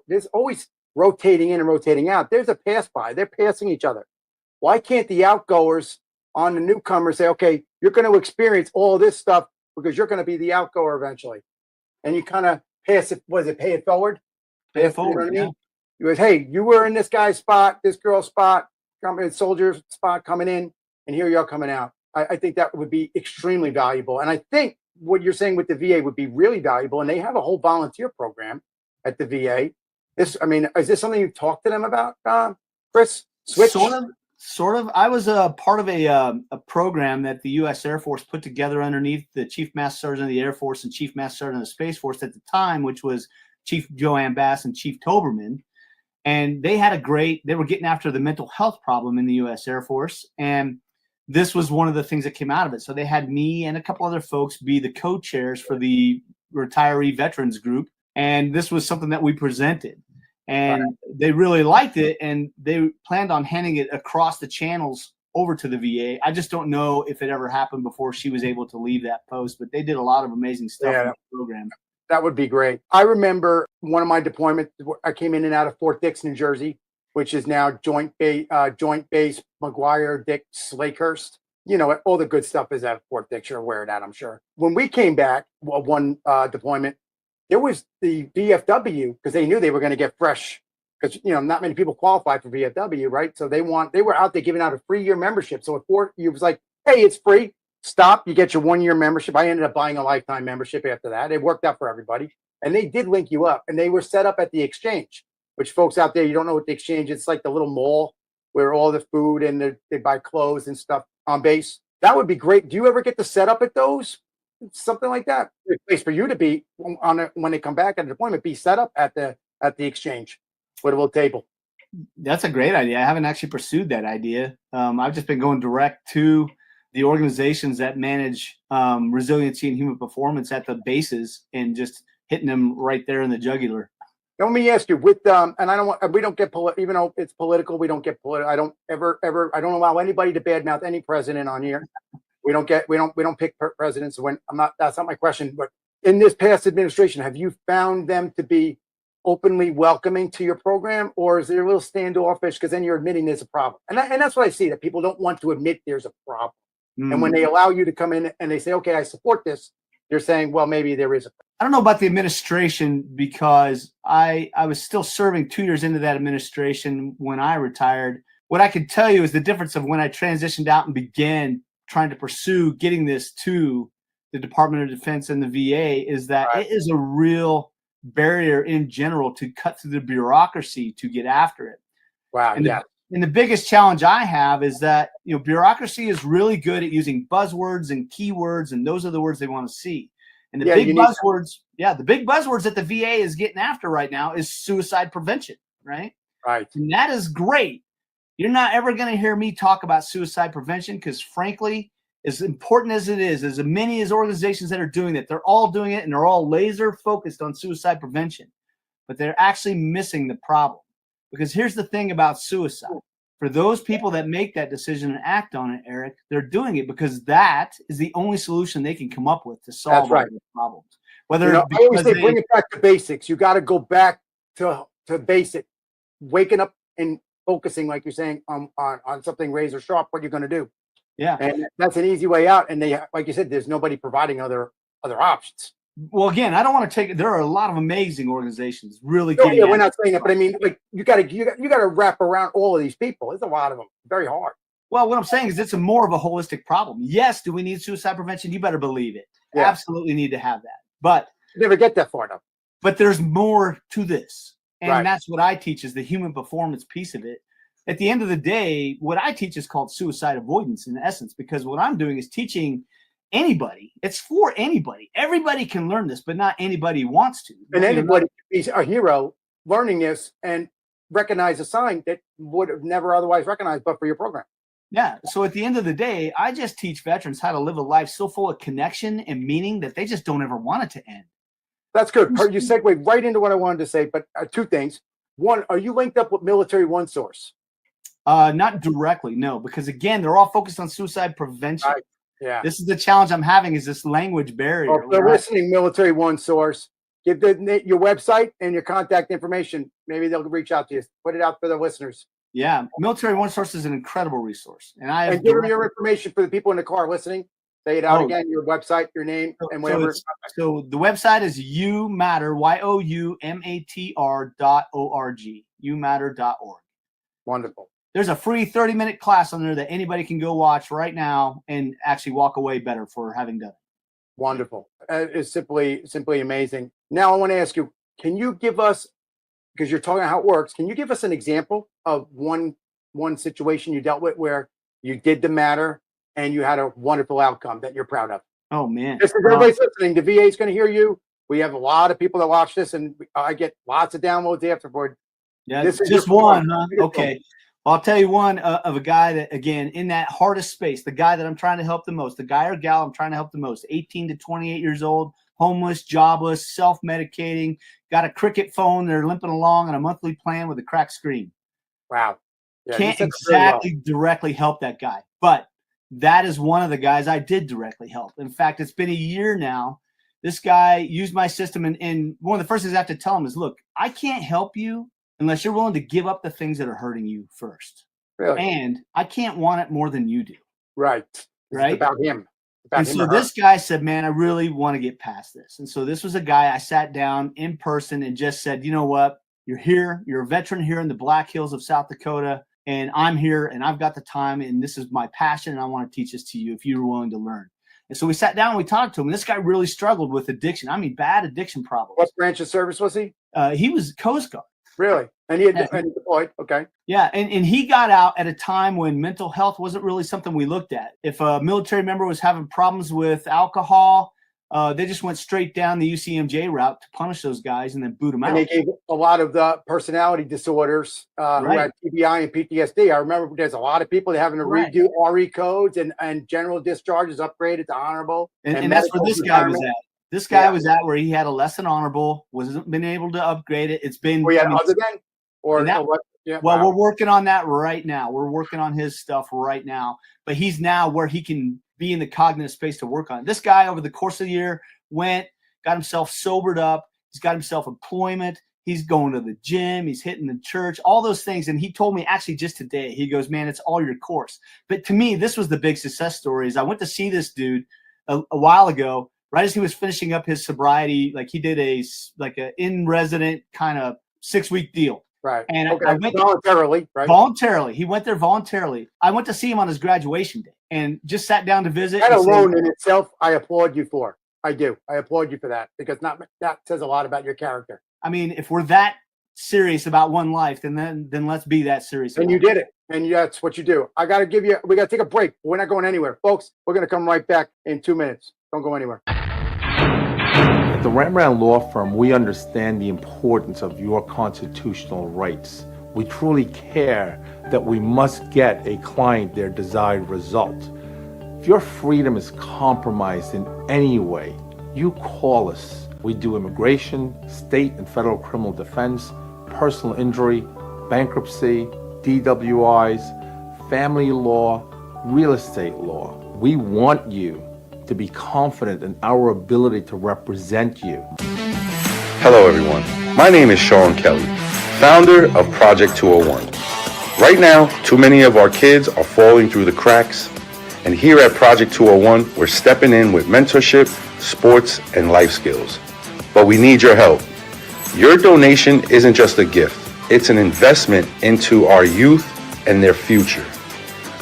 there's always rotating in and rotating out. There's a pass by. They're passing each other. Why can't the outgoers on the newcomer say, okay, you're going to experience all this stuff because you're going to be the outgoer eventually. And you kind of pass it. Was it pay it forward? Pay it forward. You know what I mean? You goes, hey, you were in this guy's spot, this girl's spot, soldier spot coming in, and here you're coming out. I think that would be extremely valuable. And I think what you're saying with the VA would be really valuable. And they have a whole volunteer program at the VA. Is this something you've talked to them about, Chris? Switch? Sort of. I was a part of a program that the U.S. Air Force put together underneath the Chief Master Sergeant of the Air Force and Chief Master Sergeant of the Space Force at the time, which was Chief Joanne Bass and Chief Toberman. And they were getting after the mental health problem in the U.S. Air Force. And this was one of the things that came out of it. So they had me and a couple other folks be the co-chairs for the retiree veterans group. And this was something that we presented. and they really liked it, and they planned on handing it across the channels over to the VA. I just don't know if it ever happened before she was able to leave that post, but they did a lot of amazing stuff in the program. That would be great. I remember one of my deployments. I came in and out of Fort Dix, New Jersey, which is now Joint Base McGuire, Dix, Lakehurst. You know, all the good stuff is at Fort Dix. You're aware of that, I'm sure. When we came back, one deployment, there was the VFW, because they knew they were going to get fresh, because, you know, not many people qualify for VFW, right? So they were out there giving out a 3-year membership. So at Fort, it was like, hey, it's free. Stop. You get your 1-year membership. I ended up buying a lifetime membership after that. It worked out for everybody. And they did link you up. And they were set up at the Exchange, which folks out there, you don't know what the Exchange is. It's like the little mall where all the food and they buy clothes and stuff on base. That would be great. Do you ever get to set up at those? Something like that. A place for you to be when they come back at a deployment, be set up at the Exchange with a little table. That's a great idea. I haven't actually pursued that idea. I've just been going direct to the organizations that manage resiliency and human performance at the bases and just hitting them right there in the jugular. Let me ask you, with and I don't want, we don't get even though it's political, we don't get political. I don't ever I don't allow anybody to badmouth any president on here. We don't pick presidents when that's not my question. But in this past administration, have you found them to be openly welcoming to your program, or is it a little standoffish because then you're admitting there's a problem? And that's what I see, that people don't want to admit there's a problem. And when they allow you to come in and they say, okay, I support this, you're saying, well, maybe there is a problem. I don't know about the administration, because I was still serving 2 years into that administration when I retired. What I can tell you is the difference of when I transitioned out and began trying to pursue getting this to the Department of Defense and the VA is that it is a real barrier in general to cut through the bureaucracy to get after it. Wow. And the biggest challenge I have is that, you know, bureaucracy is really good at using buzzwords and keywords, and those are the words they want to see. And the big buzzwords that the VA is getting after right now is suicide prevention, right? Right. And that is great. You're not ever going to hear me talk about suicide prevention because, frankly, as important as it is, as many as organizations that are doing it, they're all doing it and they're all laser focused on suicide prevention, but they're actually missing the problem. Because here's the thing about suicide. For those people that make that decision and act on it, Eric, they're doing it because that is the only solution they can come up with to solve all the problems. Whether I always say bring it back to basics. You got to go back to basic, waking up and focusing, like you're saying, on something razor sharp, what you're going to do. Yeah. And that's an easy way out. And they, like you said, there's nobody providing other options. Well, again, I don't want to take it. There are a lot of amazing organizations really yeah, we're not saying that, but I mean, like you got to wrap around all of these people. There's a lot of them. Very hard. Well, what I'm saying is it's more of a holistic problem. Yes, do we need suicide prevention? You better believe it. Yeah. Absolutely need to have that. But you never get that far though. But there's more to this. And Right. that's what I teach is the human performance piece of it. At the end of the day, what I teach is called suicide avoidance in essence, because what I'm doing is teaching anybody. It's for anybody. Everybody can learn this, but not anybody wants to. And anybody can be a hero learning this and recognize a sign that would have never otherwise recognized but for your program. Yeah. So at the end of the day, I just teach veterans how to live a life so full of connection and meaning that they just don't ever want it to end. That's good. You segued right into what I wanted to say, but two things. One, are you linked up with Military One Source? Not directly, no, because again, they're all focused on suicide prevention. Right. Yeah. This is the challenge I'm having is this language barrier. Well, if they're listening, Military One Source, give your website and your contact information. Maybe they'll reach out to you. Put it out for the listeners. Yeah. Military One Source is an incredible resource. And give them your information for the people in the car listening. Say it out again, your website, your name, and whatever. So the website is youmatter, youmatter.org, youmatter.org. Wonderful. There's a free 30-minute class on there that anybody can go watch right now and actually walk away better for having done it. Wonderful. It's simply amazing. Now I want to ask you, can you give us, because you're talking about how it works, can you give us an example of one situation you dealt with where you did the matter and you had a wonderful outcome that you're proud of? Oh, man. Just everybody's listening. The VA is going to hear you. We have a lot of people that watch this, and I get lots of downloads afterward. Yeah, this is just one, huh? Okay. Well, I'll tell you one of a guy that, again, in that hardest space, the guy that I'm trying to help the most, the guy or gal I'm trying to help the most, 18 to 28 years old, homeless, jobless, self-medicating, got a cricket phone. They're limping along on a monthly plan with a cracked screen. Wow. Yeah, you Can't said it very well. exactly directly help that guy, but that is one of the guys I did directly help. In fact, it's been a year now. This guy used my system, and one of the first things I have to tell him is, look, I can't help you unless you're willing to give up the things that are hurting you first. Really? And I can't want it more than you do. Right. Right. It's about him. About And him so or her. this guy said, man, I really want to get past this. And so this was a guy I sat down in person and just said, you know what? You're here. You're a veteran here in the Black Hills of South Dakota. And I'm here and I've got the time and this is my passion. And I want to teach this to you if you're willing to learn. And so we sat down and we talked to him. And this guy really struggled with addiction. I mean, bad addiction problems. What branch of service was he? He was Coast Guard. Really? And he had and he deployed. Okay. Yeah, and he got out at a time when mental health wasn't really something we looked at. If a military member was having problems with alcohol, they just went straight down the UCMJ route to punish those guys and then boot them out. And they gave a lot of the personality disorders who had TBI and PTSD. I remember there's a lot of people that having to redo RE codes and general discharges upgraded to honorable. And that's where this guy was at. This guy was at where he had a less than honorable, wasn't been able to upgrade it. It's been other than or what? Yeah, well, we're working on that right now. We're working on his stuff right now. But he's now where he can be in the cognitive space to work on it. This guy over the course of the year got himself sobered up. He's got himself employment. He's going to the gym. He's hitting the church, all those things. And he told me actually just today, he goes, man, it's all your course. But to me, this was the big success story is I went to see this dude a while ago, right as he was finishing up his sobriety. Like he did a in-resident kind of 6-week deal. Right. And okay. I went voluntarily, right? Voluntarily. He went there voluntarily. I went to see him on his graduation day and just sat down to visit. That alone in itself, I applaud you for. I do. I applaud you for that because that says a lot about your character. I mean, if we're that serious about one life, then let's be that serious. And you did it. And that's what you do. We got to take a break. We're not going anywhere. Folks, we're going to come right back in 2 minutes. Don't go anywhere. At the Rembrandt Law Firm, we understand the importance of your constitutional rights. We truly care that we must get a client their desired result. If your freedom is compromised in any way, you call us. We do immigration, state and federal criminal defense, personal injury, bankruptcy, DWIs, family law, real estate law. We want you to be confident in our ability to represent you. Hello everyone, my name is Sean Kelly, founder of Project 201. Right now, too many of our kids are falling through the cracks, and here at Project 201, we're stepping in with mentorship, sports, and life skills. But we need your help. Your donation isn't just a gift, it's an investment into our youth and their future.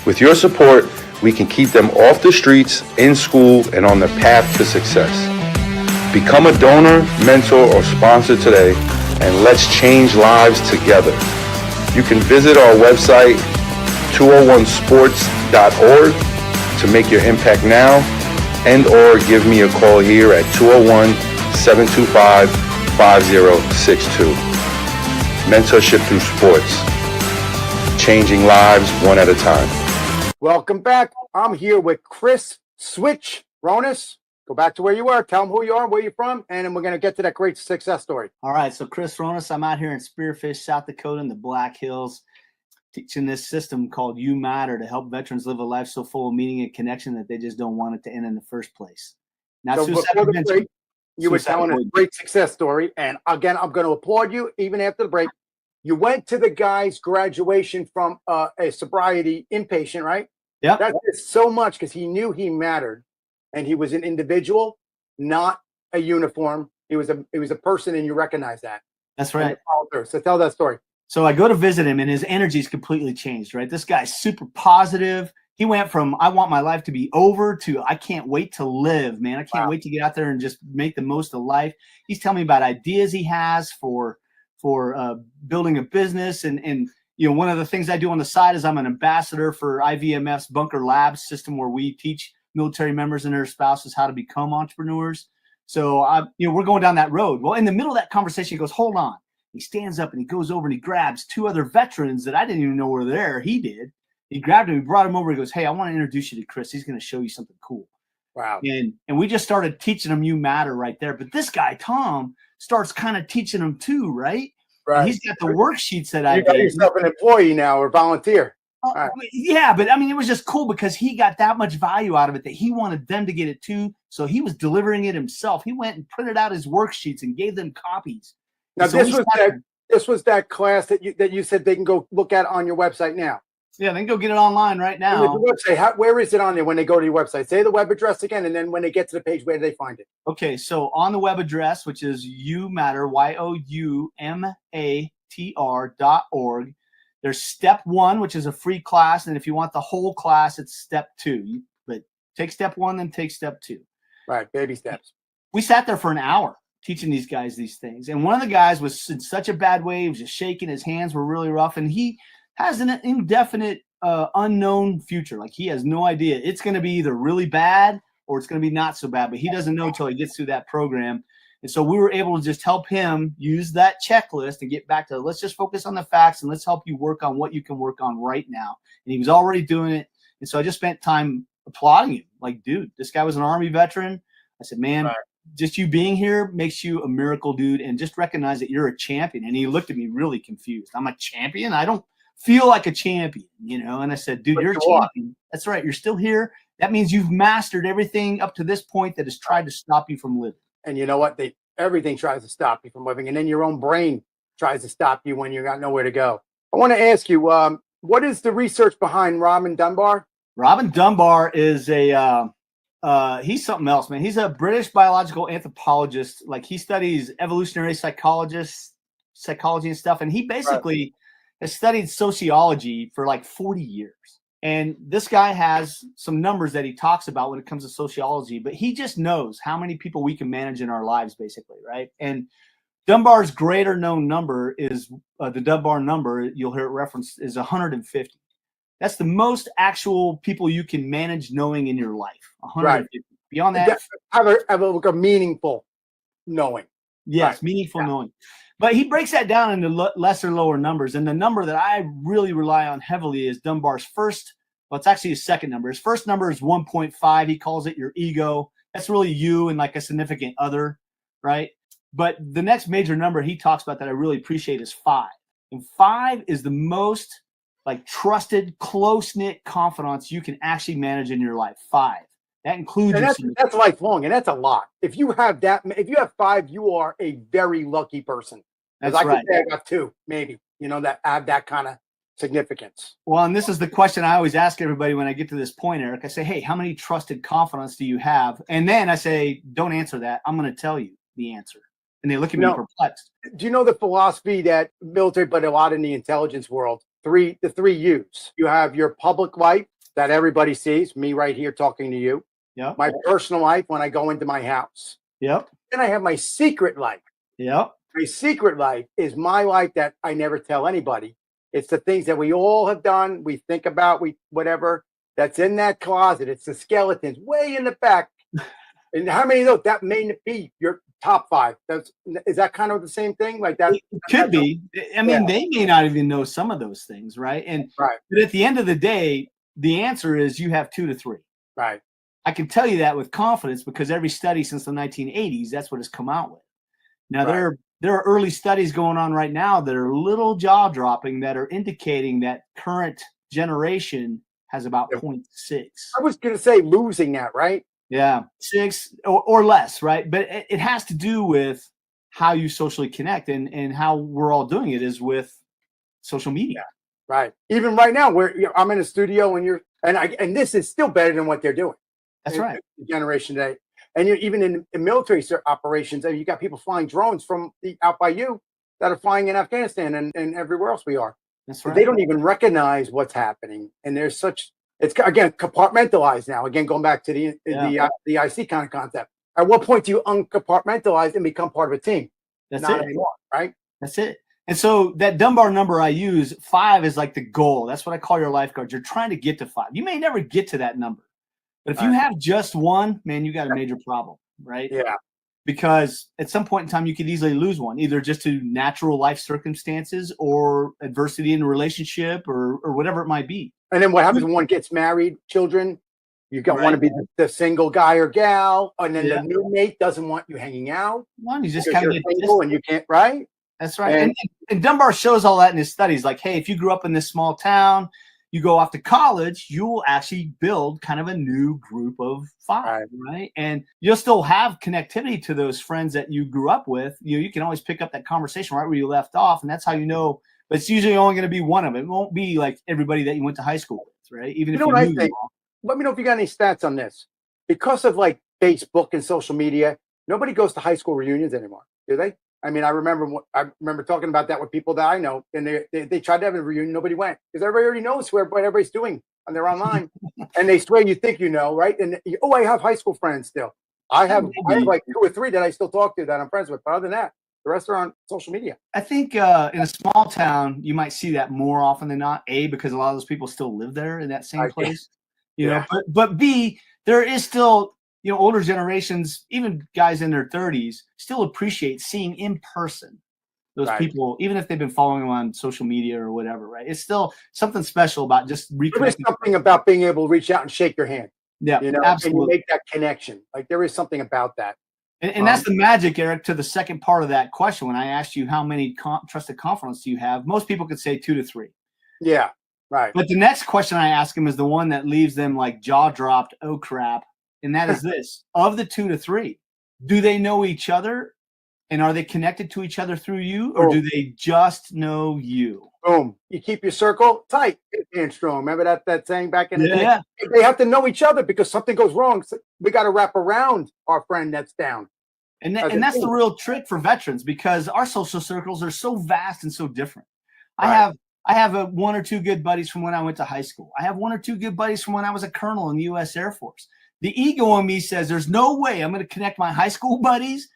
With your support, we can keep them off the streets, in school, and on the path to success. Become a donor, mentor, or sponsor today, and let's change lives together. You can visit our website, 201sports.org, to make your impact now, and or give me a call here at 201-725-5062. Mentorship through sports, changing lives one at a time. Welcome back. I'm here with Chris Switch Roness. Go back to where you were. Tell them who you are, where you're from, and then we're going to get to that great success story. All right. So Chris Roness, I'm out here in Spearfish, South Dakota in the Black Hills, teaching this system called You Matter to help veterans live a life so full of meaning and connection that they just don't want it to end in the first place. Now, so before the break, you were telling a great success story. And again, I'm going to applaud you even after the break. You went to the guy's graduation from a sobriety inpatient, right? Yeah. That is so much because he knew he mattered, and he was an individual, not a uniform. He was a person, and you recognize that. That's right. So tell that story. So I go to visit him, and his energy's completely changed. Right, this guy's super positive. He went from "I want my life to be over" to "I can't wait to live, man. I can't wait to get out there and just make the most of life." He's telling me about ideas he has for building a business, and you know, one of the things I do on the side is I'm an ambassador for IVMF's Bunker Labs system, where we teach military members and their spouses how to become entrepreneurs. So we're going down that road. Well, in the middle of that conversation, he goes, "Hold on." He stands up and he goes over and he grabs 2 other veterans that I didn't even know were there. He did. He grabbed him, he brought him over. He goes, "Hey, I want to introduce you to Chris. He's going to show you something cool." Wow. And we just started teaching them You Matter right there. But this guy, Tom, starts kind of teaching them too, right? Right. And he's got the worksheets that I You got gave. yourself an employee now or volunteer. Right. Yeah, but I mean, it was just cool because he got that much value out of it that he wanted them to get it too. So he was delivering it himself. He went and printed out his worksheets and gave them copies. Now, so this was that class that you said they can go look at on your website now. Yeah, they can go get it online right now. The website, where is it on there when they go to your website? Say the web address again, and then when they get to the page, where do they find it? Okay, so on the web address, which is YouMatter, YOUMATR.org, there's step 1, which is a free class. And if you want the whole class, it's step 2. But take step 1, then take step 2. Right, baby steps. We sat there for an hour teaching these guys these things. And one of the guys was in such a bad way. He was just shaking. His hands were really rough. And he has an indefinite, unknown future. Like, he has no idea. It's going to be either really bad or it's going to be not so bad. But he doesn't know until he gets through that program. And so we were able to just help him use that checklist and get back to, let's just focus on the facts and let's help you work on what you can work on right now. And he was already doing it. And so I just spent time applauding him. Like, dude, this guy was an Army veteran. I said, man, just you being here makes you a miracle, dude. And just recognize that you're a champion. And he looked at me really confused. I'm a champion? I don't feel like a champion, you know? And I said, dude, you're a champion. That's right. You're still here. That means you've mastered everything up to this point that has tried to stop you from living. And you know what? Everything tries to stop you from living. And then your own brain tries to stop you when you got nowhere to go. I want to ask you, what is the research behind Robin Dunbar? Robin Dunbar is he's something else, man. He's a British biological anthropologist. Like, he studies evolutionary psychology and stuff. And he basically has studied sociology for like 40 years. And this guy has some numbers that he talks about when it comes to sociology, but he just knows how many people we can manage in our lives, basically, right? And Dunbar's greater known number is the Dunbar number, you'll hear it referenced, is 150. That's the most actual people you can manage knowing in your life. 150. Beyond that, have a meaningful knowing. Yes, meaningful knowing. But he breaks that down into lesser, lower numbers. And the number that I really rely on heavily is Dunbar's first. Well, it's actually his second number. His first number is 1.5. He calls it your ego. That's really you and like a significant other, right? But the next major number he talks about that I really appreciate is 5. And 5 is the most like trusted, close-knit confidants you can actually manage in your life. 5. That includes, and that's lifelong, and that's a lot. If you have 5, you are a very lucky person. That's I right. could say I got 2, maybe, that have that kind of significance. Well, and this is the question I always ask everybody when I get to this point, Eric. I say, hey, how many trusted confidants do you have? And then I say, don't answer that. I'm going to tell you the answer. And they look at me perplexed. Do you know the philosophy that military, but a lot in the intelligence world, the 3 U's? You have your public life that everybody sees, me right here talking to you. Yep. My personal life when I go into my house. Yep. Then I have my secret life. Yep. My secret life is my life that I never tell anybody. It's the things that we all have done, we think about, whatever, that's in that closet. It's the skeletons way in the back. And how many of those? That may be your top 5. Is that kind of the same thing? Like that? It could be. I mean, they may not even know some of those things, right? But at the end of the day, the answer is you have 2 to 3. Right. I can tell you that with confidence because every study since the 1980s, that's what it's come out with. Now, there are early studies going on right now that are a little jaw-dropping that are indicating that current generation has about 0.6. I was going to say losing that, right? Yeah, 6 or less, right? But it has to do with how you socially connect and how we're all doing it is with social media. Right. Even right now, I'm in a studio and this is still better than what they're doing. That's right. Generation today. And even in military operations, you got people flying drones from out by you that are flying in Afghanistan and everywhere else we are. That's right. They don't even recognize what's happening. And there's it's again compartmentalized now. Again, going back to the IC kind of concept. At what point do you uncompartmentalize and become part of a team? That's Not it. anymore, right? That's it. And so that Dunbar number I use, 5 is like the goal. That's what I call your lifeguard. You're trying to get to 5. You may never get to that number. But if you have just 1, man, you got a major problem, right? Yeah. Because at some point in time, you could easily lose one, either just to natural life circumstances or adversity in a relationship or whatever it might be. And then what happens when one gets married, children, You got want to be the single guy or gal, and then the new mate doesn't want you hanging out. Well, you just because kind of you're get single and you can't, right? That's right. And Dunbar shows all that in his studies. Like, hey, if you grew up in this small town, you go off to college, you will actually build kind of a new group of five, right? And you'll still have connectivity to those friends that you grew up with. You can always pick up that conversation right where you left off, and that's how you know. But it's usually only going to be one of them. It won't be like everybody that you went to high school with, right? Even if you knew them all. Let me know if you got any stats on this. Because of like Facebook and social media, nobody goes to high school reunions anymore, do they? I mean, I remember talking about that with people that I know, and they tried to have a reunion, nobody went because everybody already knows what everybody's doing and they're online, and they swear you think you know, right? And I have high school friends still. I have like 2 or 3 that I still talk to that I'm friends with, but other than that, the rest are on social media. I think in a small town, you might see that more often than not. A, because a lot of those people still live there in that same place, you know. But B, there is still, you know, older generations, even guys in their 30s, still appreciate seeing in person those people, even if they've been following them on social media or whatever, right? It's still something special about just reconnecting. There is something about being able to reach out and shake your hand. Yeah, you know, absolutely. And you make that connection. Like there is something about that. And that's the magic, Eric, to the second part of that question. When I asked you how many trusted confidants do you have, most people could say 2 to 3. Yeah, right. But the next question I ask them is the one that leaves them like jaw dropped, oh crap. And that is this: of the 2 to 3, do they know each other, and are they connected to each other through you, or do they just know you? Boom! You keep your circle tight and strong. Remember that saying back in the day? Yeah. They have to know each other because something goes wrong. So we got to wrap around our friend that's down. And that's the real trick for veterans, because our social circles are so vast and so different. I have 1 or 2 good buddies from when I went to high school. I have 1 or 2 good buddies from when I was a colonel in the U.S. Air Force. The ego in me says there's no way I'm going to connect my high school buddies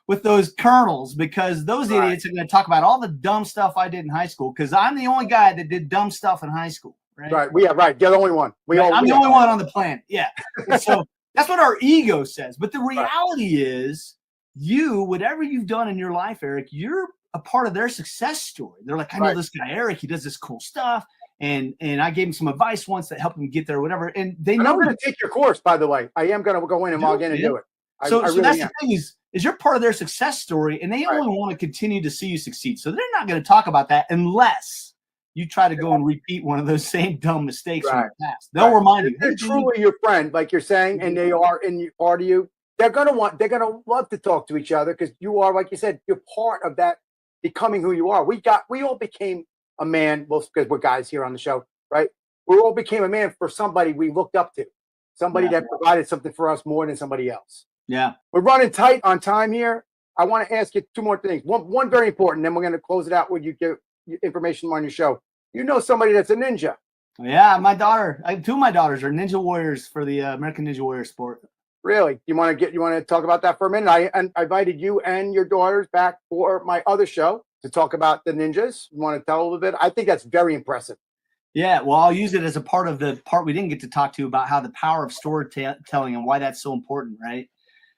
with those colonels, because those idiots are going to talk about all the dumb stuff I did in high school, because I'm the only guy that did dumb stuff in high school. Right. Right. You're the only one. I'm the only one on the planet. Yeah. So that's what our ego says. But the reality is, whatever you've done in your life, Eric, you're a part of their success story. They're like, I know this guy, Eric, he does this cool stuff. And I gave him some advice once that helped him get there or whatever. And they know. I'm going to take your course, by the way. I am going to go in and log in and do it. So that's the thing is you're part of their success story, and they only want to continue to see you succeed. So they're not going to talk about that unless you try to go and repeat one of those same dumb mistakes from the past. They'll remind you. They're truly your friend, like you're saying, and they are in part of you. They're going to love to talk to each other because you are, like you said, you're part of that becoming who you are. We all became a man, well, because we're guys here on the show, right? We all became a man for somebody we looked up to, somebody that provided something for us more than somebody else. Yeah. We're running tight on time here. I want to ask you 2 more things. One very important, then we're going to close it out when you give information on your show. You know somebody that's a ninja. Yeah, my daughter. 2 of my daughters are ninja warriors for the American Ninja Warrior sport. Really? You want to talk about that for a minute? I invited you and your daughters back for my other show to talk about the ninjas. You want to tell a little bit? I think that's very impressive. Yeah, well, I'll use it as a part of the part we didn't get to talk to about how the power of storytelling and why that's so important, right?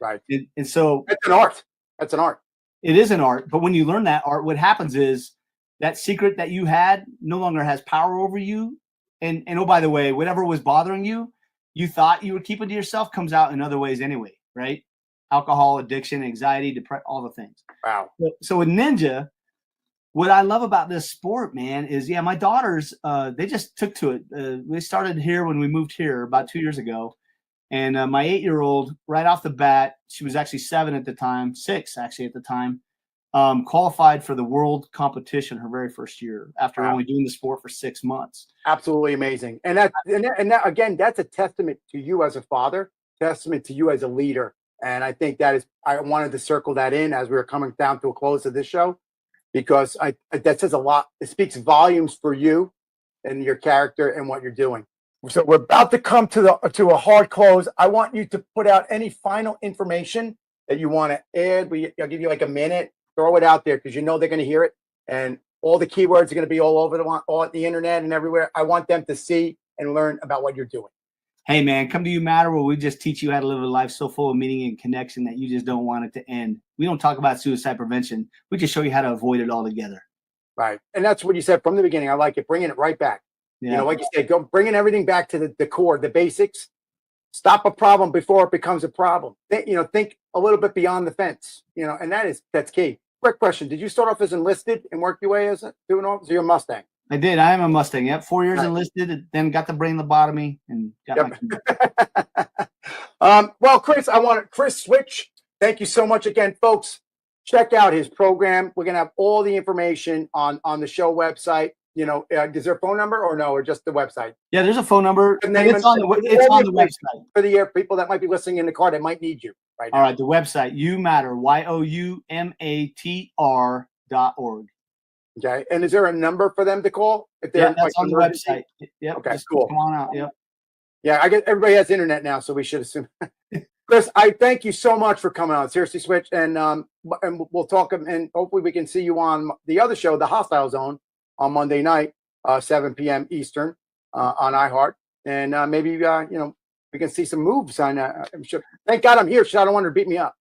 Right. And so it's an art. That's an art. It is an art. But when you learn that art, what happens is that secret that you had no longer has power over you. And oh, by the way, whatever was bothering you, you thought you were keeping to yourself, comes out in other ways anyway, right? Alcohol, addiction, anxiety, depression, all the things. Wow. So with ninja, what I love about this sport, man, is my daughters, they just took to it. They started here when we moved here about 2 years ago. And my 8-year-old, right off the bat, she was actually 7 at the time, 6 actually at the time, qualified for the world competition her very first year after only doing the sport for 6 months. Absolutely amazing. And that again, that's a testament to you as a father, testament to you as a leader. And I think I wanted to circle that in as we were coming down to a close of this show, because that says a lot. It speaks volumes for you and your character and what you're doing. So we're about to come to a hard close. I want you to put out any final information that you want to add. I'll give you like a minute. Throw it out there because you know they're going to hear it, and all the keywords are going to be all over all the internet and everywhere. I want them to see and learn about what you're doing. Hey man, come to You Matter, where we just teach you how to live a life so full of meaning and connection that you just don't want it to end. We don't talk about suicide prevention. We just show you how to avoid it altogether. Right, and that's what you said from the beginning. I like it, bringing it right back. Yeah. You know, like you said, bringing everything back to the core, the basics, Stop a problem before it becomes a problem. Think a little bit beyond the fence, and that's key. Quick question. Did you start off as enlisted and work your way as doing officer? You're a Mustang. I did. I am a Mustang. Yep. 4 years Right. enlisted, then got the brain lobotomy and got Well, Chris Switch, thank you so much again, folks. Check out his program. We're going to have all the information on the show website. Is there a phone number or just the website? Yeah, there's a phone number. The name It's on the website. For the people that might be listening in the car that might need you right now. All right, the website, YouMatter, YOUMATR.org. Okay. And is there a number for them to call? If they're Yeah, that's on the website. Yep. Okay, just cool. Come on out. Yep. Yeah, I guess everybody has internet now, so we should assume. Chris, I thank you so much for coming on. Seriously, Switch, and we'll talk, and hopefully we can see you on the other show, The Hostile Zone, on Monday night, 7 p.m. Eastern, on iHeart, and maybe we can see some moves on. I'm sure. Thank God I'm here. So I don't want her to beat me up.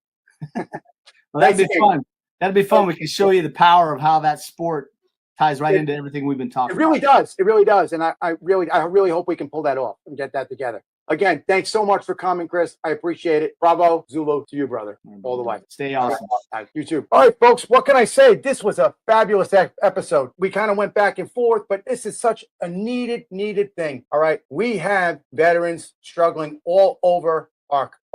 Well, that'd be fun. That'd be fun. We can show you the power of how that sport ties right into everything we've been talking about. It really about. does. It really does. And I really hope we can pull that off and get that together. Again, thanks so much for coming, Chris. I appreciate it. Bravo, Zulu to you, brother. All the way. Stay awesome. You too. All right, folks, what can I say? This was a fabulous episode. We kind of went back and forth, but this is such a needed thing. All right. We have veterans struggling all over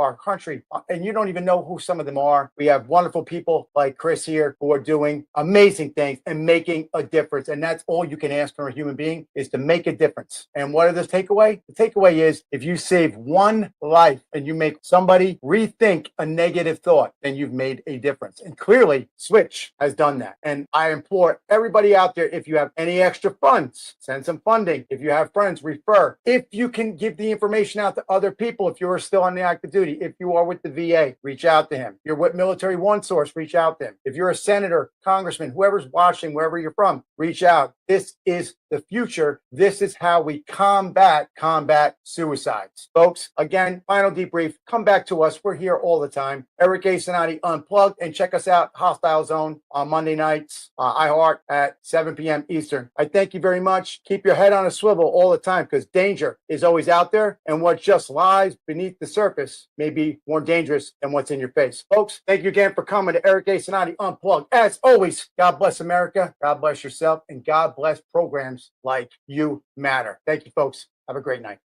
our country, and you don't even know who some of them are. We have wonderful people like Chris here who are doing amazing things and making a difference, and that's all you can ask from a human being, is to make a difference. And what is the takeaway? The takeaway is, if you save one life and you make somebody rethink a negative thought, then you've made a difference. And clearly Switch has done that. And I implore everybody out there, if you have any extra funds, send some funding. If you have friends, refer. If you can give the information out to other people, if you are still on the active duty, if you are with the VA, reach out to him. You're with Military One Source, reach out to him. If you're a senator, congressman, whoever's watching, wherever you're from, reach out. This is the future. This is how we combat suicides. Folks, again, final debrief. Come back to us. We're here all the time. Eric A. Cinotti Unplugged, and check us out, Hostile Zone, on Monday nights, iHeart at 7 p.m. Eastern. I thank you very much. Keep your head on a swivel all the time, because danger is always out there, and what just lies beneath the surface may be more dangerous than what's in your face. Folks, thank you again for coming to Eric A. Cinotti Unplugged. As always, God bless America, God bless yourself, and God bless programs like You Matter. Thank you, folks. Have a great night.